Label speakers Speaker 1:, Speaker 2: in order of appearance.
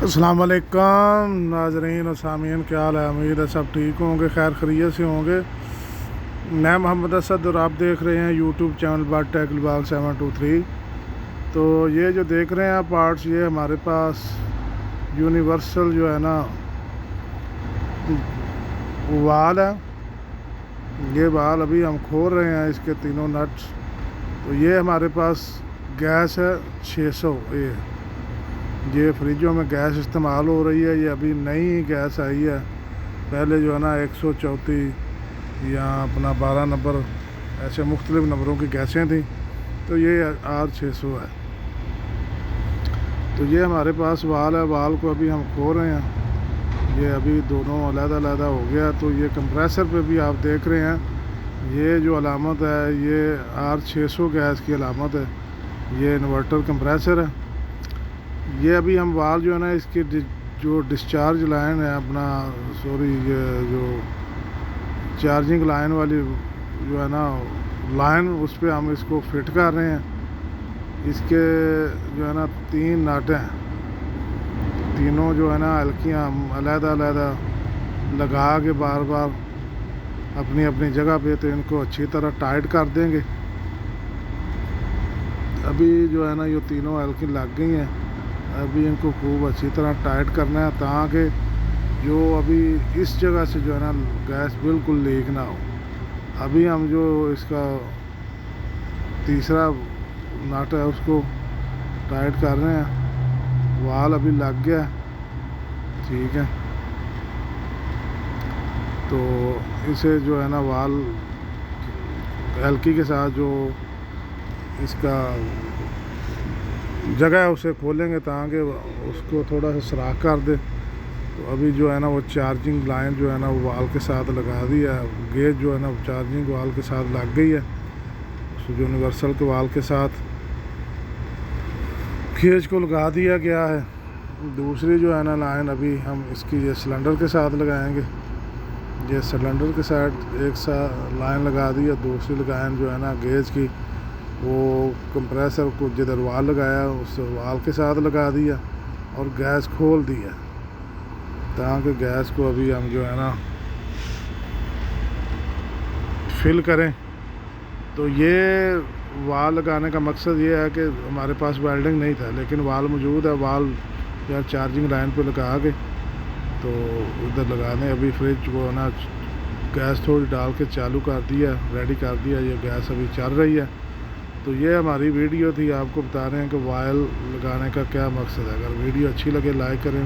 Speaker 1: अस्सलाम वालेकुम नाज़रीन और सामीन, क्या हाल है। उम्मीद है सब ठीक होंगे, खैर खैरियत से होंगे। मैं मोहम्मद असद और आप देख रहे हैं यूट्यूब चैनल बात टेकलबाग 723। तो ये जो देख रहे हैं आप पार्ट्स, ये हमारे पास यूनिवर्सल जो है ना वाल है। ये वाल अभी हम खोल रहे हैं, इसके तीनों नट्स। तो ये हमारे पास गैस है 600। ये फ्रिजों में गैस इस्तेमाल हो रही है। ये अभी नई गैस आई है। पहले जो है ना 134 या अपना 12 नंबर, ऐसे मुख्तलिफ़ नंबरों की गैसें थी। तो ये R600 है। तो ये हमारे पास वाल है। वाल को अभी हम खोल रहे हैं। ये अभी दोनों अलग-अलग हो गया। तो ये कंप्रेसर पे भी आप देख रहे हैं, ये जो अलामत है ये R600 गैस की अलामत है। ये इन्वर्टर कंप्रेसर है। ये अभी हम वाल जो है ना इसकी जो डिस्चार्ज लाइन है अपना, ये जो चार्जिंग लाइन वाली जो है ना लाइन, उस पर हम इसको फिट कर रहे हैं। इसके जो है ना 3 नाटें हैं। तीनों जो है ना हल्कियाँ हम अलग-अलग लगा के बार बार अपनी अपनी जगह पे, तो इनको अच्छी तरह टाइट कर देंगे। अभी जो है ना ये तीनों हल्की लग गई हैं। अभी इनको खूब अच्छी तरह टाइट करना है ताकि जो अभी इस जगह से जो है ना गैस बिल्कुल लीक ना हो। अभी हम जो इसका तीसरा नट है उसको टाइट कर रहे हैं। वाल अभी लग गया, ठीक है। तो इसे जो है ना वाल हल्की के साथ जो इसका जगह है उसे खोलेंगे ताकि उसको थोड़ा सा सुराख कर दे। तो अभी जो है ना वो चार्जिंग लाइन जो है ना वो वाल के साथ लगा दी है। गेज जो है ना चार्जिंग वाल के साथ लग गई है। उस यूनिवर्सल के वाल के साथ गेज को लगा दिया गया है। दूसरी जो है ना लाइन अभी हम इसकी ये सिलेंडर के साथ लगाएंगे। ये सिलेंडर के साथ एक सा लाइन लगा दी है। दूसरी लाइन जो है ना गेज की, वो कंप्रेसर को जिधर वाल लगाया उस वाल के साथ लगा दिया और गैस खोल दिया ताकि गैस को अभी हम जो है ना फिल करें। तो ये वाल लगाने का मकसद ये है कि हमारे पास वेल्डिंग नहीं था, लेकिन वाल मौजूद है। वाल यार चार्जिंग लाइन पे लगा के तो उधर लगाने। अभी फ्रिज को ना गैस थोड़ी डाल के चालू कर दिया, रेडी कर दिया। ये गैस अभी चल रही है। तो ये हमारी वीडियो थी, आपको बता रहे हैं कि वायल लगाने का क्या मकसद है। अगर वीडियो अच्छी लगे लाइक करें।